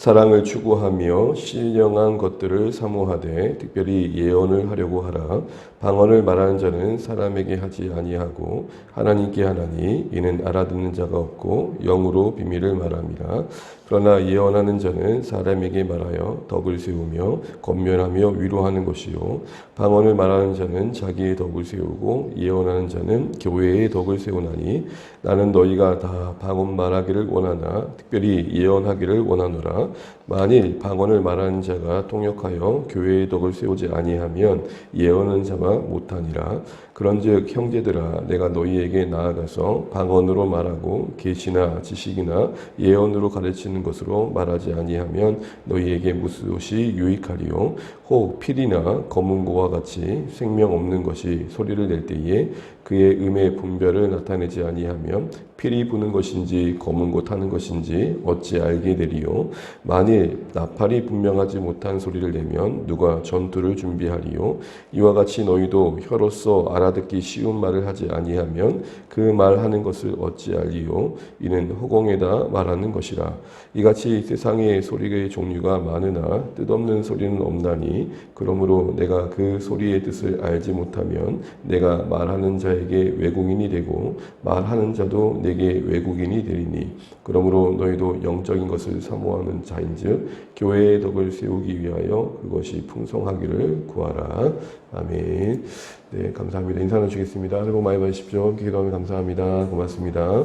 사랑을 추구하며 신령한 것들을 사모하되 특별히 예언을 하려고 하라. 방언을 말하는 자는 사람에게 하지 아니하고 하나님께 하나니 이는 알아듣는 자가 없고 영으로 비밀을 말함이라. 그러나 예언하는 자는 사람에게 말하여 덕을 세우며 권면하며 위로하는 것이요 방언을 말하는 자는 자기의 덕을 세우고 예언하는 자는 교회의 덕을 세우나니 나는 너희가 다 방언 말하기를 원하나 특별히 예언하기를 원하노라. 만일 방언을 말하는 자가 통역하여 교회의 덕을 세우지 아니하면 예언하는 자가 못하니라. 그런즉 형제들아 내가 너희에게 나아가서 방언으로 말하고 계시나 지식이나 예언으로 가르치는 것으로 말하지 아니하면 너희에게 무엇이 유익하리요. 혹 필이나 검은고와 같이 생명 없는 것이 소리를 낼 때에 그의 음의 분별을 나타내지 아니하면 필이 부는 것인지 검은고 타는 것인지 어찌 알게 되리요. 만일 나팔이 분명하지 못한 소리를 내면 누가 전투를 준비하리요. 이와 같이 너희도 혀로서 알아듣기 쉬운 말을 하지 아니하면 그 말하는 것을 어찌 알리요. 이는 허공에다 말하는 것이라. 이같이 세상에 소리의 종류가 많으나 뜻없는 소리는 없나니 그러므로 내가 그 소리의 뜻을 알지 못하면 내가 말하는 자에게 외국인이 되고 말하는 자도 내게 외국인이 되리니 그러므로 너희도 영적인 것을 사모하는 자인즉 교회의 덕을 세우기 위하여 그것이 풍성하기를 구하라. 아멘. 네, 감사합니다. 인사 나누시겠습니다. 새해 복 많이 받으십시오. 기도하며 감사합니다. 고맙습니다.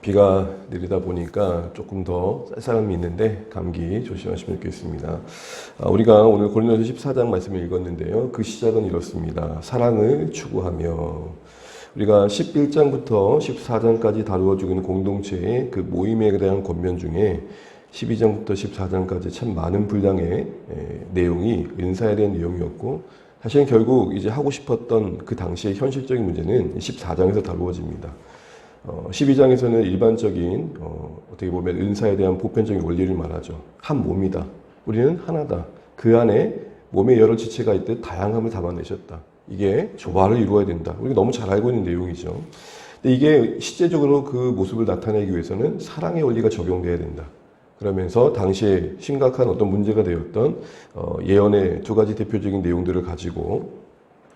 비가 내리다 보니까 조금 더 쌀쌀함이 있는데 감기 조심하시면 좋겠습니다. 우리가 오늘 고린도서 14장 말씀을 읽었는데요. 그 시작은 이렇습니다. 사랑을 추구하며 우리가 11장부터 14장까지 다루어지고 있는 공동체의 그 모임에 대한 권면 중에 12장부터 14장까지 참 많은 분량의 내용이 은사에 대한 내용이었고 사실은 결국 이제 하고 싶었던 그 당시의 현실적인 문제는 14장에서 다루어집니다. 12장에서는 일반적인 어떻게 보면 은사에 대한 보편적인 원리를 말하죠. 한 몸이다. 우리는 하나다. 그 안에 몸의 여러 지체가 있듯 다양함을 담아내셨다. 이게 조화를 이루어야 된다. 우리가 너무 잘 알고 있는 내용이죠. 근데 이게 실제적으로 그 모습을 나타내기 위해서는 사랑의 원리가 적용돼야 된다. 그러면서 당시에 심각한 어떤 문제가 되었던 예언의 두 가지 대표적인 내용들을 가지고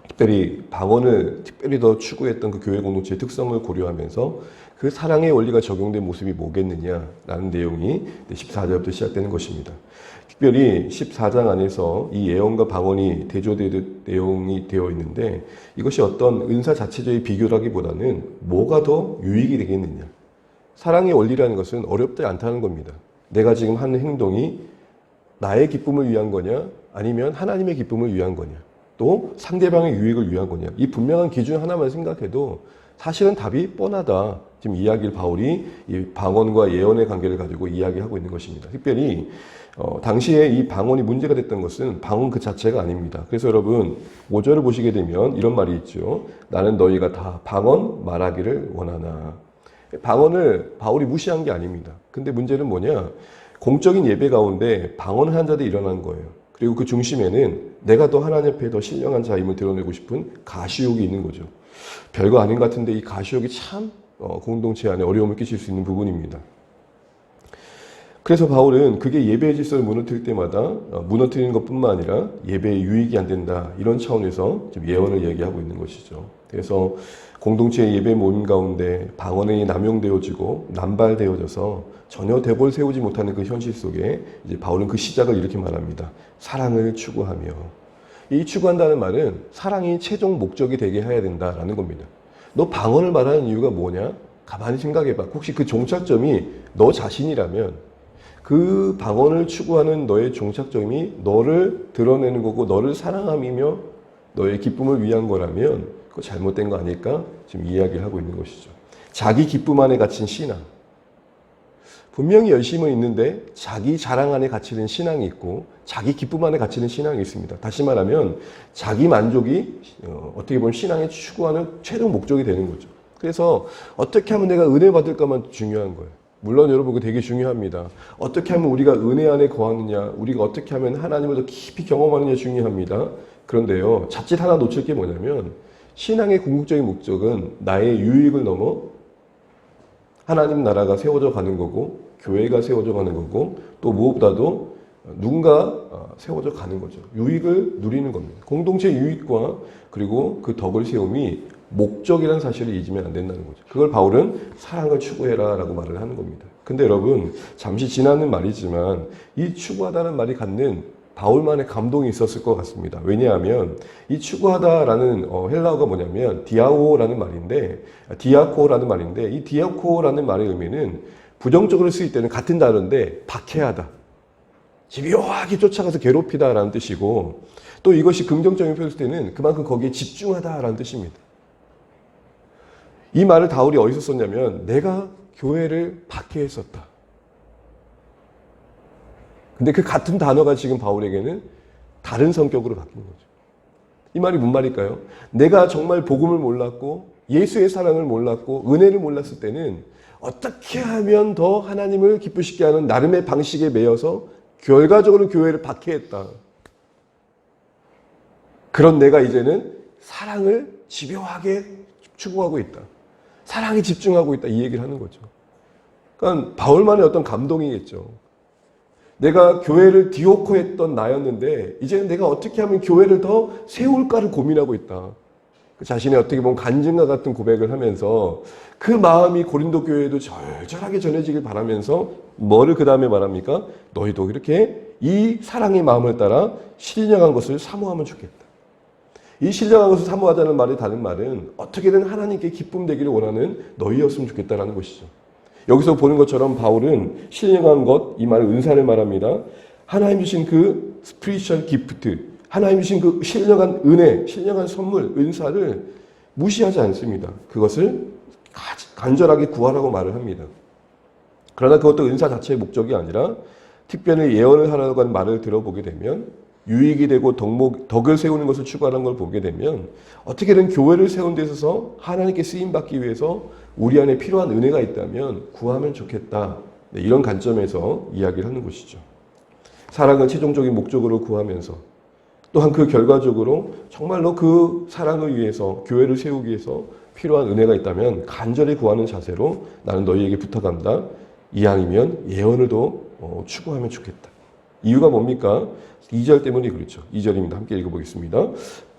특별히 방언을 특별히 더 추구했던 그 교회 공동체의 특성을 고려하면서 그 사랑의 원리가 적용된 모습이 뭐겠느냐라는 내용이 14절부터 시작되는 것입니다. 특별히 14장 안에서 이 예언과 방언이 대조되는 내용이 되어 있는데 이것이 어떤 은사 자체적인 비교라기보다는 뭐가 더 유익이 되겠느냐. 사랑의 원리라는 것은 어렵지 않다는 겁니다. 내가 지금 하는 행동이 나의 기쁨을 위한 거냐 아니면 하나님의 기쁨을 위한 거냐 또 상대방의 유익을 위한 거냐 이 분명한 기준 하나만 생각해도 사실은 답이 뻔하다. 지금 이야기를 바울이 이 방언과 예언의 관계를 가지고 이야기하고 있는 것입니다. 특별히 당시에 이 방언이 문제가 됐던 것은 방언 그 자체가 아닙니다. 그래서 여러분 5절을 보시게 되면 이런 말이 있죠. 나는 너희가 다 방언 말하기를 원하나. 방언을 바울이 무시한 게 아닙니다. 근데 문제는 뭐냐? 공적인 예배 가운데 방언을 한 자들이 일어난 거예요. 그리고 그 중심에는 내가 더 하나님 앞에 더 신령한 자임을 드러내고 싶은 가시욕이 있는 거죠. 별거 아닌 것 같은데 이 가시욕이 참 공동체 안에 어려움을 끼칠 수 있는 부분입니다. 그래서 바울은 그게 예배의 질서를 무너뜨릴 때마다 무너뜨리는 것뿐만 아니라 예배에 유익이 안 된다. 이런 차원에서 좀 예언을 얘기하고 있는 것이죠. 그래서 공동체의 예배 모임 가운데 방언이 남용되어지고 남발되어져서 전혀 대보를 세우지 못하는 그 현실 속에 이제 바울은 그 시작을 이렇게 말합니다. 사랑을 추구하며. 이 추구한다는 말은 사랑이 최종 목적이 되게 해야 된다라는 겁니다. 너 방언을 말하는 이유가 뭐냐? 가만히 생각해봐. 혹시 그 종착점이 너 자신이라면 그 방언을 추구하는 너의 종착점이 너를 드러내는 거고 너를 사랑함이며 너의 기쁨을 위한 거라면 그거 잘못된 거 아닐까? 지금 이야기를 하고 있는 것이죠. 자기 기쁨 안에 갇힌 신앙. 분명히 열심은 있는데 자기 자랑 안에 갇히는 신앙이 있고 자기 기쁨 안에 갇히는 신앙이 있습니다. 다시 말하면 자기 만족이 어떻게 보면 신앙의 추구하는 최종 목적이 되는 거죠. 그래서 어떻게 하면 내가 은혜 받을까만 중요한 거예요. 물론 여러분 그거 되게 중요합니다. 어떻게 하면 우리가 은혜 안에 거하느냐, 우리가 어떻게 하면 하나님을 더 깊이 경험하느냐 중요합니다. 그런데요, 자칫 하나 놓칠 게 뭐냐면 신앙의 궁극적인 목적은 나의 유익을 넘어 하나님 나라가 세워져 가는 거고 교회가 세워져 가는 거고 또 무엇보다도 누군가 세워져 가는 거죠. 유익을 누리는 겁니다. 공동체 유익과 그리고 그 덕을 세움이 목적이라는 사실을 잊으면 안 된다는 거죠. 그걸 바울은 사랑을 추구해라 라고 말을 하는 겁니다. 근데 여러분 잠시 지나는 말이지만 이 추구하다는 말이 갖는 바울만의 감동이 있었을 것 같습니다. 왜냐하면 이 추구하다라는 헬라어가 뭐냐면 디아코라는 말인데 이 디아코라는 말의 의미는 부정적으로 쓰일 때는 같은 단어인데 박해하다, 집요하게 쫓아가서 괴롭히다라는 뜻이고 또 이것이 긍정적인 표현일 때는 그만큼 거기에 집중하다라는 뜻입니다. 이 말을 바울이 어디서 썼냐면 내가 교회를 박해했었다. 근데 그 같은 단어가 지금 바울에게는 다른 성격으로 바뀐 거죠. 이 말이 무슨 말일까요? 내가 정말 복음을 몰랐고 예수의 사랑을 몰랐고 은혜를 몰랐을 때는 어떻게 하면 더 하나님을 기쁘시게 하는 나름의 방식에 매여서 결과적으로 교회를 박해했다. 그런 내가 이제는 사랑을 집요하게 추구하고 있다. 사랑에 집중하고 있다. 이 얘기를 하는 거죠. 그러니까 바울만의 어떤 감동이겠죠. 내가 교회를 디오코했던 나였는데 이제는 내가 어떻게 하면 교회를 더 세울까를 고민하고 있다. 그 자신의 어떻게 보면 간증과 같은 고백을 하면서 그 마음이 고린도 교회에도 절절하게 전해지길 바라면서 뭐를 그 다음에 말합니까? 너희도 이렇게 이 사랑의 마음을 따라 신령한 것을 사모하면 좋겠다. 이 신령한 것을 사모하자는 말의 다른 말은 어떻게든 하나님께 기쁨 되기를 원하는 너희였으면 좋겠다라는 것이죠. 여기서 보는 것처럼 바울은 신령한 것, 이 말은 은사를 말합니다. 하나님 주신 그 스피리추얼 기프트, 하나님 주신 그 신령한 은혜, 신령한 선물, 은사를 무시하지 않습니다. 그것을 간절하게 구하라고 말을 합니다. 그러나 그것도 은사 자체의 목적이 아니라 특별히 예언을 하라고 하는 말을 들어보게 되면 유익이 되고 덕을 세우는 것을 추구하는 걸 보게 되면 어떻게든 교회를 세운 데 있어서 하나님께 쓰임받기 위해서 우리 안에 필요한 은혜가 있다면 구하면 좋겠다. 네, 이런 관점에서 이야기를 하는 것이죠. 사랑을 최종적인 목적으로 구하면서 또한 그 결과적으로 정말로 그 사랑을 위해서 교회를 세우기 위해서 필요한 은혜가 있다면 간절히 구하는 자세로 나는 너희에게 부탁한다. 이왕이면 예언을 더 추구하면 좋겠다. 이유가 뭡니까? 2절 때문에 그렇죠. 2절입니다. 함께 읽어보겠습니다.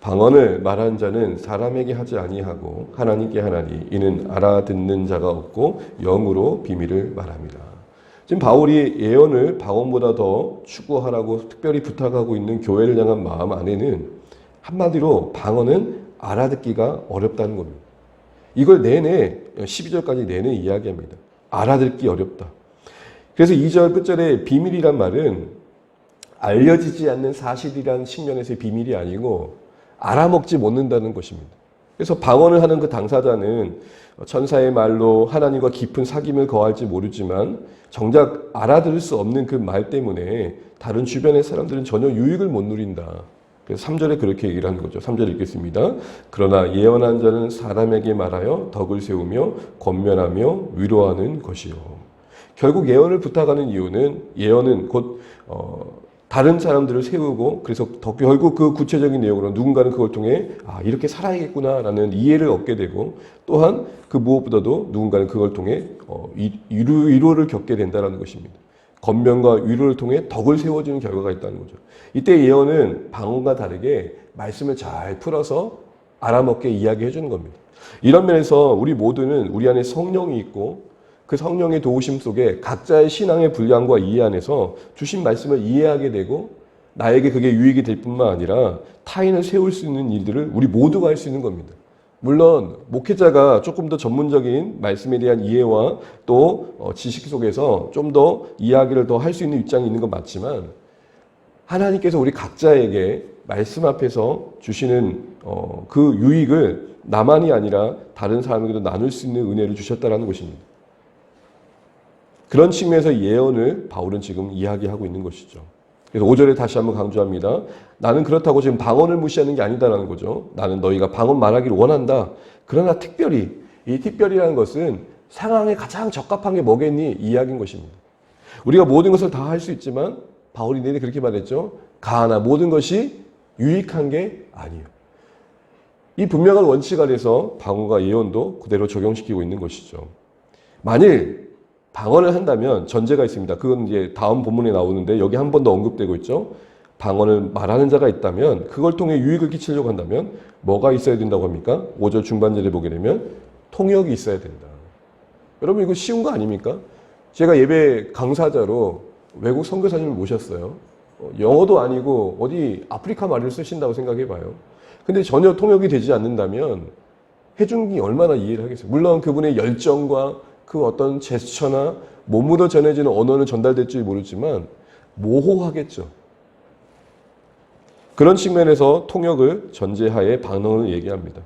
방언을 말한 자는 사람에게 하지 아니하고 하나님께 하나니 이는 알아듣는 자가 없고 영으로 비밀을 말합니다. 지금 바울이 예언을 방언보다 더 추구하라고 특별히 부탁하고 있는 교회를 향한 마음 안에는 한마디로 방언은 알아듣기가 어렵다는 겁니다. 이걸 내내 12절까지 내내 이야기합니다. 알아듣기 어렵다. 그래서 2절 끝절에 비밀이란 말은 알려지지 않는 사실이라는 측면에서의 비밀이 아니고 알아먹지 못는다는 것입니다. 그래서 방언을 하는 그 당사자는 천사의 말로 하나님과 깊은 사귐을 거할지 모르지만 정작 알아들을 수 없는 그 말 때문에 다른 주변의 사람들은 전혀 유익을 못 누린다. 그래서 3절에 그렇게 얘기를 하는 거죠. 3절 읽겠습니다. 그러나 예언한 자는 사람에게 말하여 덕을 세우며 권면하며 위로하는 것이요. 결국 예언을 부탁하는 이유는 예언은 곧 다른 사람들을 세우고 그래서 더 결국 그 구체적인 내용으로 누군가는 그걸 통해 이렇게 살아야겠구나라는 이해를 얻게 되고 또한 그 무엇보다도 누군가는 그걸 통해 위로를 겪게 된다는 것입니다. 권면과 위로를 통해 덕을 세워주는 결과가 있다는 거죠. 이때 예언은 방언과 다르게 말씀을 잘 풀어서 알아먹게 이야기해 주는 겁니다. 이런 면에서 우리 모두는 우리 안에 성령이 있고 그 성령의 도우심 속에 각자의 신앙의 분량과 이해 안에서 주신 말씀을 이해하게 되고 나에게 그게 유익이 될 뿐만 아니라 타인을 세울 수 있는 일들을 우리 모두가 할 수 있는 겁니다. 물론 목회자가 조금 더 전문적인 말씀에 대한 이해와 또 지식 속에서 좀 더 이야기를 더 할 수 있는 입장이 있는 건 맞지만 하나님께서 우리 각자에게 말씀 앞에서 주시는 그 유익을 나만이 아니라 다른 사람에게도 나눌 수 있는 은혜를 주셨다는 것입니다. 그런 측면에서 예언을 바울은 지금 이야기하고 있는 것이죠. 그래서 5절에 다시 한번 강조합니다. 나는 그렇다고 지금 방언을 무시하는 게 아니다라는 거죠. 나는 너희가 방언 말하기를 원한다. 그러나 특별히 이 특별이라는 것은 상황에 가장 적합한 게 뭐겠니? 이 이야기인 것입니다. 우리가 모든 것을 다 할 수 있지만 바울이 내내 그렇게 말했죠. 가하나 모든 것이 유익한 게 아니에요. 이 분명한 원칙 아래서 방언과 예언도 그대로 적용시키고 있는 것이죠. 만일 방언을 한다면 전제가 있습니다. 그건 이제 다음 본문에 나오는데 여기 한 번 더 언급되고 있죠. 방언을 말하는 자가 있다면 그걸 통해 유익을 끼치려고 한다면 뭐가 있어야 된다고 합니까? 5절 중반절에 보게 되면 통역이 있어야 된다. 여러분 이거 쉬운 거 아닙니까? 제가 예배 강사자로 외국 선교사님을 모셨어요. 영어도 아니고 어디 아프리카 말을 쓰신다고 생각해 봐요. 근데 전혀 통역이 되지 않는다면 해준 게 얼마나 이해를 하겠어요. 물론 그분의 열정과 그 어떤 제스처나 몸으로 전해지는 언어는 전달될지 모르지만 모호하겠죠. 그런 측면에서 통역을 전제하에 방언을 얘기합니다.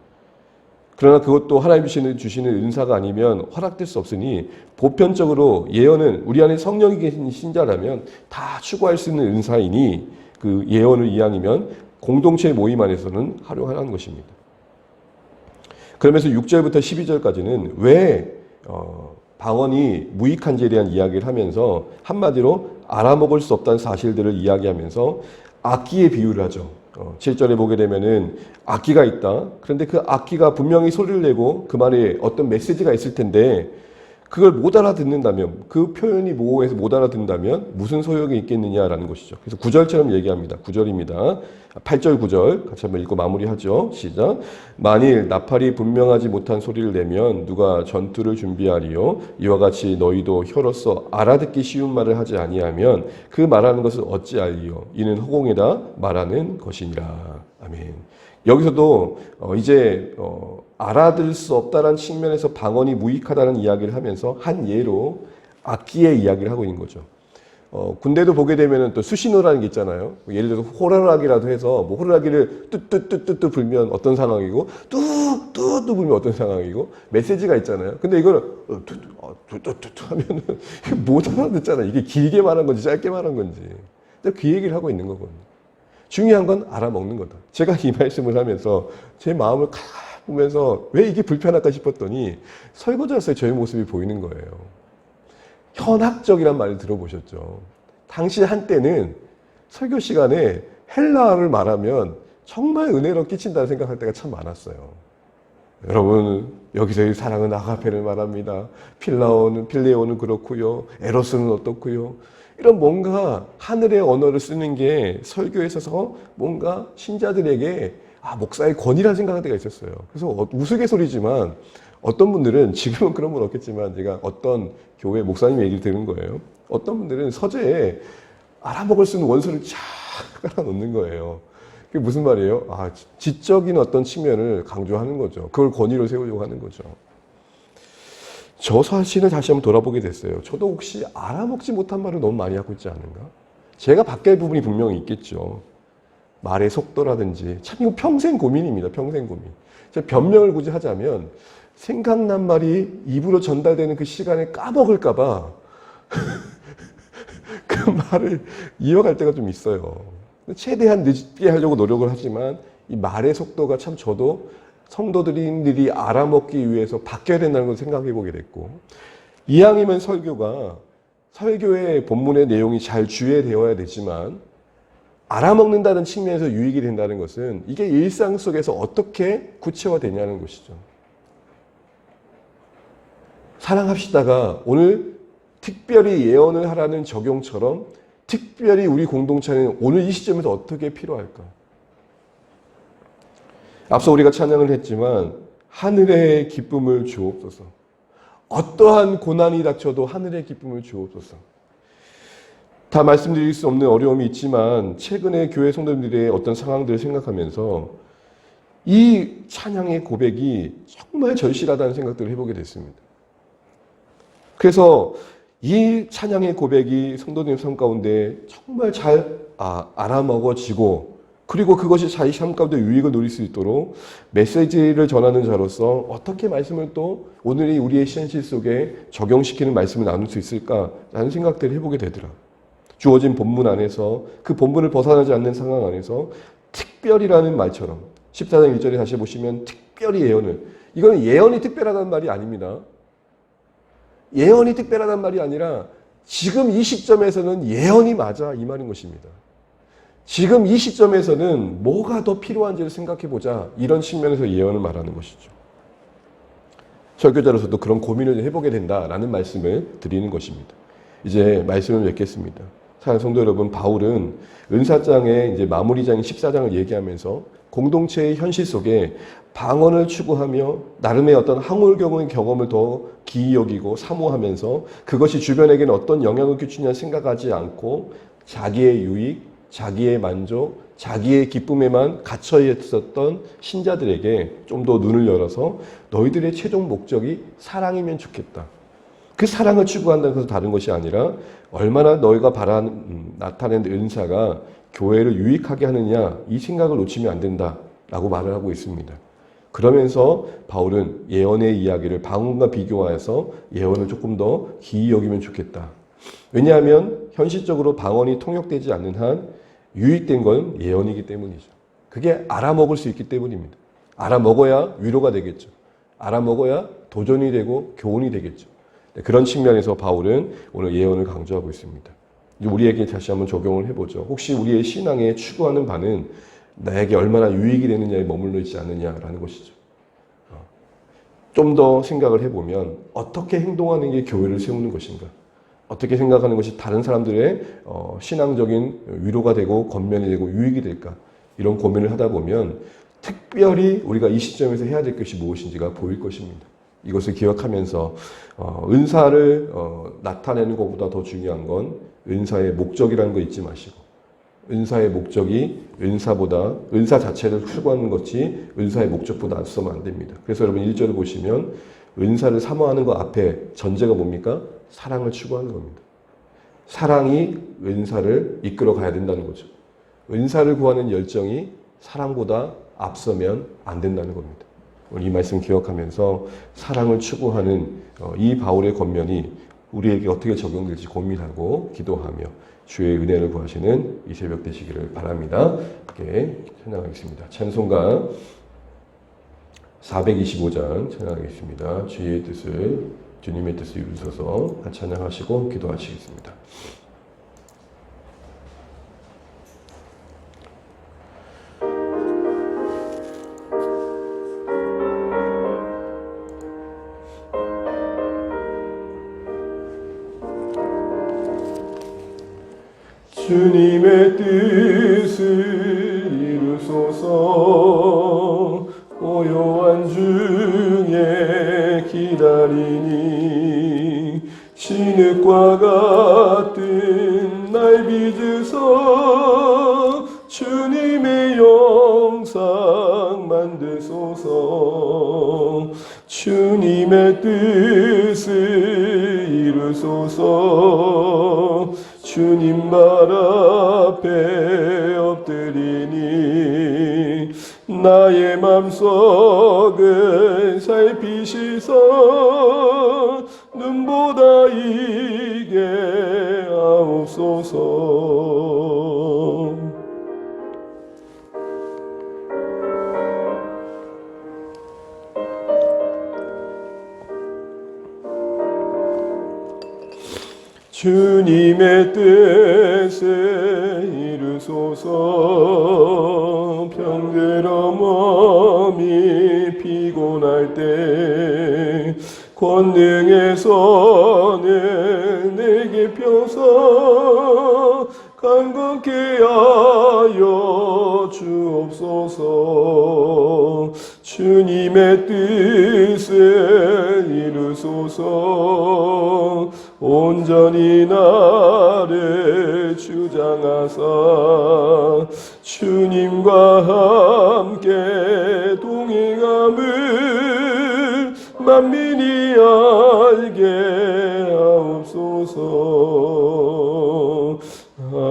그러나 그것도 하나님 주시는 은사가 아니면 허락될 수 없으니 보편적으로 예언은 우리 안에 성령이 계신 신자라면 다 추구할 수 있는 은사이니 그 예언을 이왕이면 공동체 모임 안에서는 활용하라는 것입니다. 그러면서 6절부터 12절까지는 왜 방언이 무익한지에 대한 이야기를 하면서 한마디로 알아먹을 수 없다는 사실들을 이야기하면서 악기에 비유를 하죠. 7절에 보게 되면은 악기가 있다. 그런데 그 악기가 분명히 소리를 내고 그 말에 어떤 메시지가 있을 텐데 그걸 못 알아듣는다면, 그 표현이 모호해서 못 알아듣는다면 무슨 소용이 있겠느냐라는 것이죠. 그래서 9절처럼 얘기합니다. 9절입니다. 8절, 9절 같이 한번 읽고 마무리하죠. 시작. 만일 나팔이 분명하지 못한 소리를 내면 누가 전투를 준비하리요. 이와 같이 너희도 혀로서 알아듣기 쉬운 말을 하지 아니하면 그 말하는 것을 어찌 알리요. 이는 허공에다 말하는 것이니라. 아멘. 여기서도 이제 알아들 수 없다는 측면에서 방언이 무익하다는 이야기를 하면서 한 예로 악기의 이야기를 하고 있는 거죠. 군대도 보게 되면 또 수신호라는 게 있잖아요. 예를 들어서 호루라기라도 해서 뭐 호루라기를 뚜뚜뚜뚜뚜 불면 어떤 상황이고 뚜뚜뚜 불면 어떤 상황이고 메시지가 있잖아요. 근데 이거는 뚜뚜뚜뚜 하면은 못 알아듣잖아요. 이게 길게 말한 건지 짧게 말한 건지. 그 얘기를 하고 있는 거거든요. 중요한 건 알아먹는 거다. 제가 이 말씀을 하면서 제 마음을 보면서 왜 이게 불편할까 싶었더니 설거지로서의 저의 모습이 보이는 거예요. 현학적이란 말을 들어보셨죠. 당시 한때는 설교 시간에 헬라어를 말하면 정말 은혜로 끼친다는 생각할 때가 참 많았어요. 여러분 여기서의 사랑은 아가페를 말합니다. 필레오는 그렇고요. 에로스는 어떻고요. 이런 뭔가 하늘의 언어를 쓰는 게 설교에 있어서 뭔가 신자들에게 목사의 권위라는 생각할 때가 있었어요. 그래서 우스갯소리지만 어떤 분들은 지금은 그런 분 없겠지만 제가 어떤 교회 목사님 얘기를 들은 거예요. 어떤 분들은 서재에 알아먹을 수 있는 원서를 쫙 깔아놓는 거예요. 그게 무슨 말이에요? 지적인 어떤 측면을 강조하는 거죠. 그걸 권위로 세우려고 하는 거죠. 저 사실을 다시 한번 돌아보게 됐어요. 저도 혹시 알아먹지 못한 말을 너무 많이 하고 있지 않은가? 제가 바뀔 부분이 분명히 있겠죠. 말의 속도라든지. 참 이거 평생 고민입니다. 평생 고민. 제가 변명을 굳이 하자면 생각난 말이 입으로 전달되는 그 시간에 까먹을까 봐 그 말을 이어갈 때가 좀 있어요. 최대한 늦게 하려고 노력을 하지만 이 말의 속도가 참 저도 성도들이 알아먹기 위해서 바뀌어야 된다는 걸 생각해 보게 됐고, 이왕이면 설교의 본문의 내용이 잘 주의되어야 되지만 알아먹는다는 측면에서 유익이 된다는 것은 이게 일상 속에서 어떻게 구체화되냐는 것이죠. 사랑합시다가 오늘 특별히 예언을 하라는 적용처럼 특별히 우리 공동체는 오늘 이 시점에서 어떻게 필요할까? 앞서 우리가 찬양을 했지만 하늘의 기쁨을 주옵소서. 어떠한 고난이 닥쳐도 하늘의 기쁨을 주옵소서. 다 말씀드릴 수 없는 어려움이 있지만 최근에 교회 성도들의 어떤 상황들을 생각하면서 이 찬양의 고백이 정말 절실하다는 생각들을 해보게 됐습니다. 그래서 이 찬양의 고백이 성도님 삶 가운데 정말 잘 알아먹어지고 그리고 그것이 자기 삶 가운데 유익을 누릴 수 있도록 메시지를 전하는 자로서 어떻게 말씀을 또 오늘이 우리의 현실 속에 적용시키는 말씀을 나눌 수 있을까라는 생각들을 해보게 되더라. 주어진 본문 안에서 그 본문을 벗어나지 않는 상황 안에서 특별이라는 말처럼 14장 1절에 다시 보시면 특별히 예언을, 이거는 예언이 특별하다는 말이 아닙니다. 예언이 특별하다는 말이 아니라 지금 이 시점에서는 예언이 맞아 이 말인 것입니다. 지금 이 시점에서는 뭐가 더 필요한지를 생각해 보자 이런 측면에서 예언을 말하는 것이죠. 설교자로서도 그런 고민을 해보게 된다라는 말씀을 드리는 것입니다. 이제 말씀을 맺겠습니다. 사랑하는 성도 여러분, 바울은 은사장의 이제 마무리장인 14장을 얘기하면서 공동체의 현실 속에 방언을 추구하며 나름의 어떤 항울경의 경험을 더 기이 여기고 사모하면서 그것이 주변에게는 어떤 영향을 끼치냐 생각하지 않고 자기의 유익, 자기의 만족, 자기의 기쁨에만 갇혀 있었던 신자들에게 좀 더 눈을 열어서 너희들의 최종 목적이 사랑이면 좋겠다. 그 사랑을 추구한다는 것은 다른 것이 아니라 얼마나 너희가 나타낸 은사가 교회를 유익하게 하느냐 이 생각을 놓치면 안 된다라고 말을 하고 있습니다. 그러면서 바울은 예언의 이야기를 방언과 비교하여서 예언을 조금 더 기이 여기면 좋겠다. 왜냐하면 현실적으로 방언이 통역되지 않는 한 유익된 건 예언이기 때문이죠. 그게 알아먹을 수 있기 때문입니다. 알아먹어야 위로가 되겠죠. 알아먹어야 도전이 되고 교훈이 되겠죠. 그런 측면에서 바울은 오늘 예언을 강조하고 있습니다. 우리에게 다시 한번 적용을 해보죠. 혹시 우리의 신앙에 추구하는 바는 나에게 얼마나 유익이 되느냐에 머물러 있지 않느냐라는 것이죠. 좀 더 생각을 해보면 어떻게 행동하는 게 교회를 세우는 것인가? 어떻게 생각하는 것이 다른 사람들의 신앙적인 위로가 되고 권면이 되고 유익이 될까? 이런 고민을 하다 보면 특별히 우리가 이 시점에서 해야 될 것이 무엇인지가 보일 것입니다. 이것을 기억하면서 은사를 나타내는 것보다 더 중요한 건 은사의 목적이라는 거 잊지 마시고 은사의 목적이 은사 자체를 추구하는 것이 은사의 목적보다 앞서면 안 됩니다. 그래서 여러분 1절을 보시면 은사를 사모하는 것 앞에 전제가 뭡니까? 사랑을 추구하는 겁니다. 사랑이 은사를 이끌어 가야 된다는 거죠. 은사를 구하는 열정이 사랑보다 앞서면 안 된다는 겁니다. 이 말씀 기억하면서 사랑을 추구하는 이 바울의 권면이 우리에게 어떻게 적용될지 고민하고 기도하며 주의 은혜를 구하시는 이 새벽 되시기를 바랍니다. 함께 찬양하겠습니다. 찬송가 425장 찬양하겠습니다. 주님의 뜻을 이루소서 찬양하시고 기도하시겠습니다. 주님의 뜻을 이루소서 고요한 중에 기다리니 진흙과 같은 날 빚으서 주님의 영상 만드소서 주님의 뜻을 이루소서 주님 발 앞에 엎드리니 나의 맘속을 살피시서 눈보다 이게 하옵소서. 주님의 뜻을 이루소서. 병들어 몸이 피곤할 때 권능의 손을 내게 펴서 강건케 하여 주옵소서. 주님의 뜻을 이루소서. 온전히 나를 주장하사 주님과 함께 동행함을 만민이 알게 하옵소서. 아멘.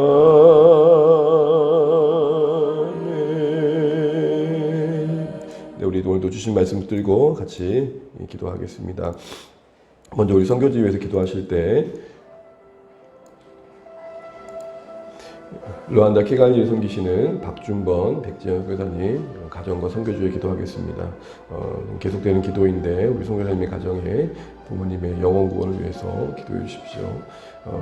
네, 우리 오늘도 주신 말씀 붙들고 같이 기도하겠습니다. 먼저 우리 선교지 위해서 기도하실 때 르완다 키갈리를 섬기시는 박준번, 백지연 선교사님 가정과 선교주에 기도하겠습니다. 계속되는 기도인데 우리 선교사님의 가정에 부모님의 영원 구원을 위해서 기도해 주십시오.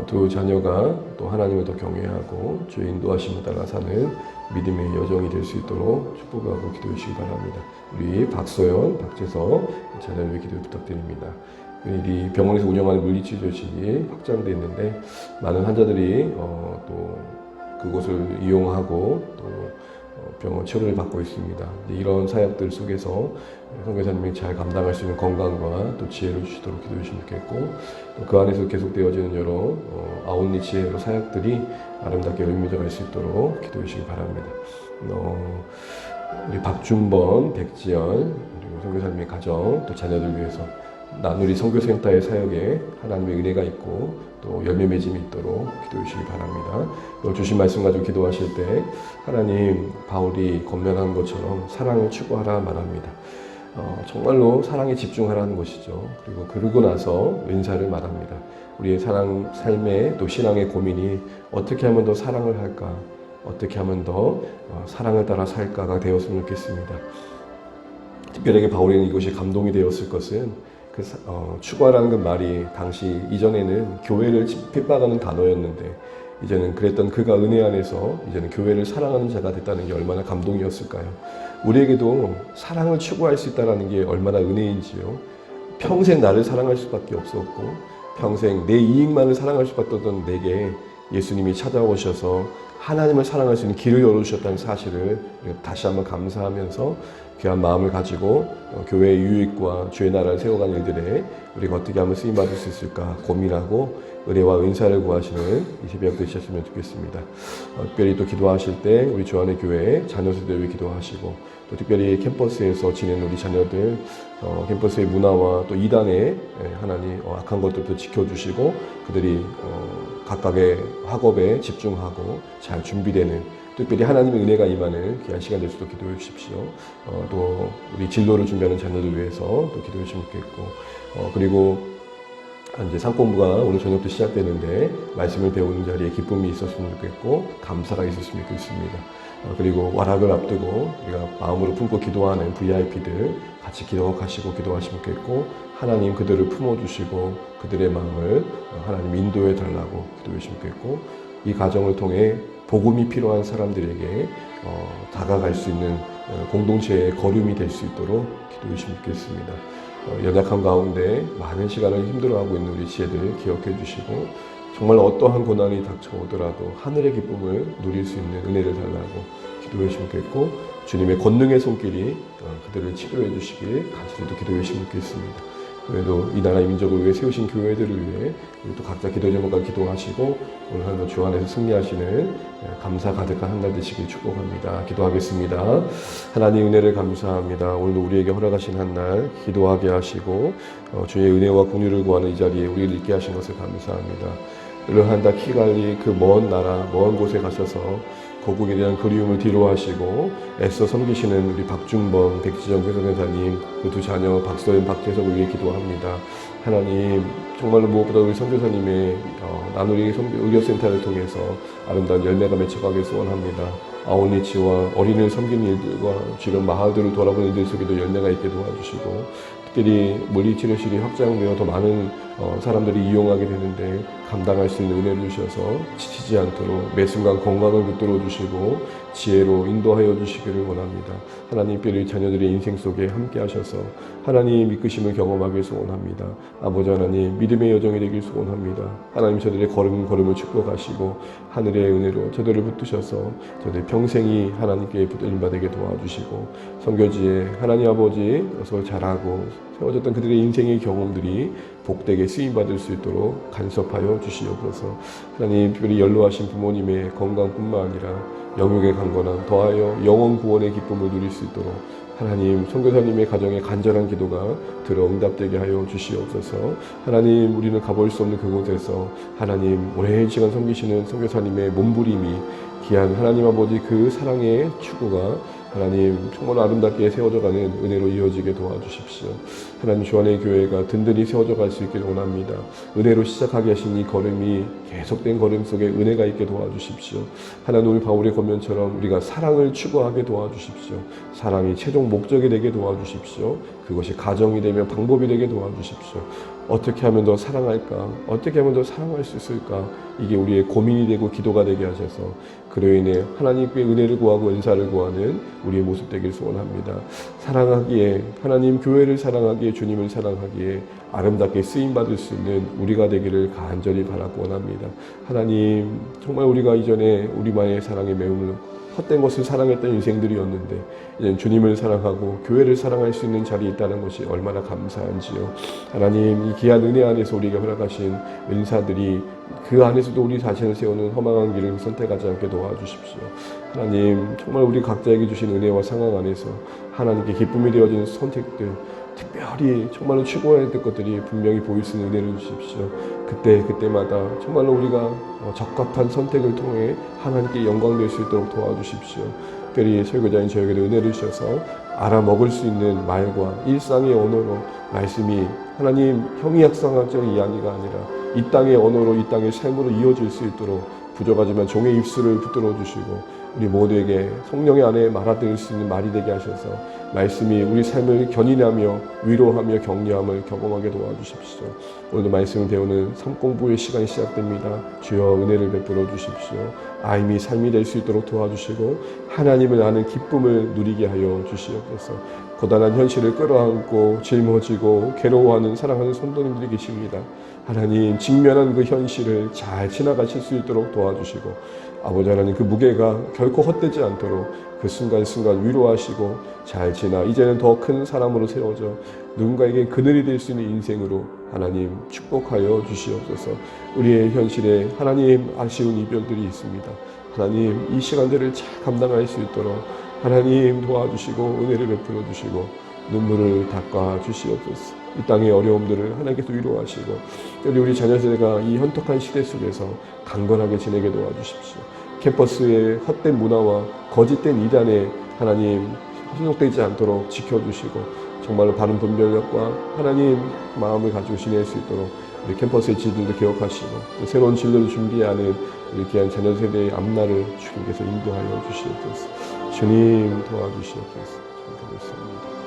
두 자녀가 또 하나님을 더 경외하고 주의 인도하심을 따라 사는 믿음의 여정이 될 수 있도록 축복하고 기도해 주시기 바랍니다. 우리 박소연, 박재석 자녀를 위해 기도 부탁드립니다. 이 병원에서 운영하는 물리치료실이 확장됐는데 많은 환자들이 또 그곳을 이용하고 또 병원 치료를 받고 있습니다. 이런 사역들 속에서 선교사님이 잘 감당할 수 있는 건강과 또 지혜를 주시도록 기도해 주시면 좋겠고, 또 그 안에서 계속되어지는 여러 아웃리치의 사역들이 아름답게 열매져갈 수 있도록 기도해 주시기 바랍니다. 우리 박준번, 백지연 그리고 선교사님의 가정 또 자녀들 위해서 나누리 선교센터의 사역에 하나님의 은혜가 있고 또 열매 맺음이 있도록 기도해 주시기 바랍니다. 주신 말씀 가지고 기도하실 때 하나님, 바울이 권면한 것처럼 사랑을 추구하라 말합니다. 정말로 사랑에 집중하라는 것이죠. 그리고 그러고 나서 은사를 말합니다. 우리의 삶의 또 신앙의 고민이 어떻게 하면 더 사랑을 할까, 어떻게 하면 더 사랑을 따라 살까가 되었으면 좋겠습니다. 특별하게 바울에는 이것이 감동이 되었을 것은 추구하라는 그 말이 당시 이전에는 교회를 핍박하는 단어였는데 이제는 그랬던 그가 은혜 안에서 이제는 교회를 사랑하는 자가 됐다는 게 얼마나 감동이었을까요? 우리에게도 사랑을 추구할 수 있다는 게 얼마나 은혜인지요. 평생 나를 사랑할 수밖에 없었고 평생 내 이익만을 사랑할 수밖에 없던 내게 예수님이 찾아오셔서 하나님을 사랑할 수 있는 길을 열어주셨다는 사실을 다시 한번 감사하면서 귀한 마음을 가지고 교회의 유익과 주의 나라를 세워가는 일들에 우리가 어떻게 하면 쓰임받을 수 있을까 고민하고 은혜와 은사를 구하시는 이 새벽 되셨으면 좋겠습니다. 특별히 또 기도하실 때 우리 주안의 교회 자녀 세대를 기도하시고 또 특별히 캠퍼스에서 지내는 우리 자녀들 캠퍼스의 문화와 또 이단의 하나님 악한 것들도 지켜주시고 그들이 각각의 학업에 집중하고 잘 준비되는 특별히 하나님의 은혜가 임하는 귀한 시간 될 수도 기도해 주십시오. 또 우리 진로를 준비하는 자녀들 위해서 또 기도해 주시면 좋겠고 그리고 이제 상공부가 오늘 저녁부터 시작되는데 말씀을 배우는 자리에 기쁨이 있었으면 좋겠고 감사가 있었으면 좋겠습니다. 그리고 와락을 앞두고 우리가 마음으로 품고 기도하는 VIP들 같이 기도하시고 기도하시면 좋겠고 하나님 그들을 품어주시고 그들의 마음을 하나님 인도해 달라고 기도해 주시면 좋겠고 이 과정을 통해 복음이 필요한 사람들에게 다가갈 수 있는 공동체의 걸음이 될 수 있도록 기도해 주시면 좋겠습니다. 연약한 가운데 많은 시간을 힘들어하고 있는 우리 지혜들을 기억해 주시고 정말 어떠한 고난이 닥쳐오더라도 하늘의 기쁨을 누릴 수 있는 은혜를 달라고 기도해 주시면 좋겠고 주님의 권능의 손길이 그들을 치료해 주시길 간절히도 기도해 주시면 좋겠습니다. 그래도 이 나라의 민족을 위해 세우신 교회들을 위해 또 각자 기도 제목과 기도하시고 오늘 하루 주 안에서 승리하시는 감사 가득한 한 날 되시길 축복합니다. 기도하겠습니다. 하나님 은혜를 감사합니다. 오늘도 우리에게 허락하신 한 날 기도하게 하시고 주의 은혜와 긍휼을 구하는 이 자리에 우리를 있게 하신 것을 감사합니다. 르완다 키갈리 그 먼 나라 먼 곳에 가셔서 고국에 대한 그리움을 뒤로하시고 애써 섬기시는 우리 박준번, 백지정 교사님 그 두 자녀 박서연, 박재석을 위해 기도합니다. 하나님 정말로 무엇보다 우리 선교사님의 나누리 의료센터를 통해서 아름다운 열매가 맺혀가길 소원합니다. 아웃리치와 어린이를 섬기는 일들과 주변 마을들을 돌아보는 일들 속에도 열매가 있게 도와주시고 특별히 물리치료실이 확장되어 더 많은 사람들이 이용하게 되는데 감당할 수 있는 은혜를 주셔서 지치지 않도록 매 순간 건강을 붙들어 주시고 지혜로 인도하여 주시기를 원합니다. 하나님 특별히 자녀들의 인생 속에 함께 하셔서 하나님 이끄심을 경험하길 소원합니다. 아버지 하나님 믿음의 여정이 되길 소원합니다. 하나님 저들의 걸음을 축복하시고 하늘의 은혜로 저들을 붙드셔서 저들 평생이 하나님께 붙들림받게 도와주시고 선교지에 하나님 아버지 어서 잘하고 세워졌던 그들의 인생의 경험들이 복되게 쓰임받을 수 있도록 간섭하여 주시옵소서. 하나님 특별히 연로하신 부모님의 건강뿐만 아니라 영육의 강건함 더하여 영원 구원의 기쁨을 누릴 수 있도록 하나님 선교사님의 가정에 간절한 기도가 들어 응답되게 하여 주시옵소서. 하나님 우리는 가볼 수 없는 그곳에서 하나님 오랜 시간 섬기시는 선교사님의 몸부림이 귀한 하나님 아버지 그 사랑의 추구가 하나님 정말 아름답게 세워져가는 은혜로 이어지게 도와주십시오. 하나님 주 안의 교회가 든든히 세워져 갈 수 있기를 원합니다. 은혜로 시작하게 하신 이 걸음이 계속된 걸음 속에 은혜가 있게 도와주십시오. 하나님 오늘 바울의 권면처럼 우리가 사랑을 추구하게 도와주십시오. 사랑이 최종 목적이 되게 도와주십시오. 그것이 가정이 되며 방법이 되게 도와주십시오. 어떻게 하면 더 사랑할까? 어떻게 하면 더 사랑할 수 있을까? 이게 우리의 고민이 되고 기도가 되게 하셔서 그로 인해 하나님께 은혜를 구하고 은사를 구하는 우리의 모습 되길 소원합니다. 사랑하기에 하나님 교회를 사랑하기에 주님을 사랑하기에 아름답게 쓰임받을 수 있는 우리가 되기를 간절히 바라고 원합니다. 하나님 정말 우리가 이전에 우리만의 사랑에 매움을 헛된 것을 사랑했던 인생들이었는데 이제 주님을 사랑하고 교회를 사랑할 수 있는 자리에 있다는 것이 얼마나 감사한지요. 하나님 이 귀한 은혜 안에서 우리에게 허락하신 은사들이 그 안에서도 우리 자신을 세우는 허망한 길을 선택하지 않게 도와주십시오. 하나님 정말 우리 각자에게 주신 은혜와 상황 안에서 하나님께 기쁨이 되어지는 선택들 특별히 정말로 추구해야 될 것들이 분명히 보일 수 있는 은혜를 주십시오. 그때마다 정말로 우리가 적합한 선택을 통해 하나님께 영광 될 수 있도록 도와주십시오. 특별히 설교자인 저에게도 은혜를 주셔서 알아먹을 수 있는 말과 일상의 언어로 말씀이 하나님 형이학상학적 이야기가 아니라 이 땅의 언어로 이 땅의 삶으로 이어질 수 있도록 부족하지만 종의 입술을 붙들어 주시고 우리 모두에게 성령의 안에 말아들을 수 있는 말이 되게 하셔서 말씀이 우리 삶을 견인하며 위로하며 격려함을 경험하게 도와주십시오. 오늘도 말씀을 배우는 삶 공부의 시간이 시작됩니다. 주여 은혜를 베풀어 주십시오. 아임이 삶이 될 수 있도록 도와주시고 하나님을 아는 기쁨을 누리게 하여 주시옵소서. 고단한 현실을 끌어안고 짊어지고 괴로워하는 사랑하는 성도님들이 계십니다. 하나님 직면한 그 현실을 잘 지나가실 수 있도록 도와주시고 아버지 하나님 그 무게가 결코 헛되지 않도록 그 순간순간 위로하시고 잘 지나 이제는 더 큰 사람으로 세워져 누군가에게 그늘이 될 수 있는 인생으로 하나님 축복하여 주시옵소서. 우리의 현실에 하나님 아쉬운 이별들이 있습니다. 하나님 이 시간들을 잘 감당할 수 있도록 하나님 도와주시고 은혜를 베풀어 주시고 눈물을 닦아 주시옵소서. 이 땅의 어려움들을 하나님께서 위로하시고 우리 자녀 세대가 이 현떡한 시대 속에서 강건하게 지내게 도와주십시오. 캠퍼스의 헛된 문화와 거짓된 이단에 하나님 현혹되지 않도록 지켜주시고 정말로 바른 분별력과 하나님 마음을 가지고 지낼 수 있도록 우리 캠퍼스의 질들도 기억하시고 새로운 진로를 준비하는 우리 귀한 자녀 세대의 앞날을 주님께서 인도하여 주시옵소서. 주님 도와주시옵소서. 기도했습니다.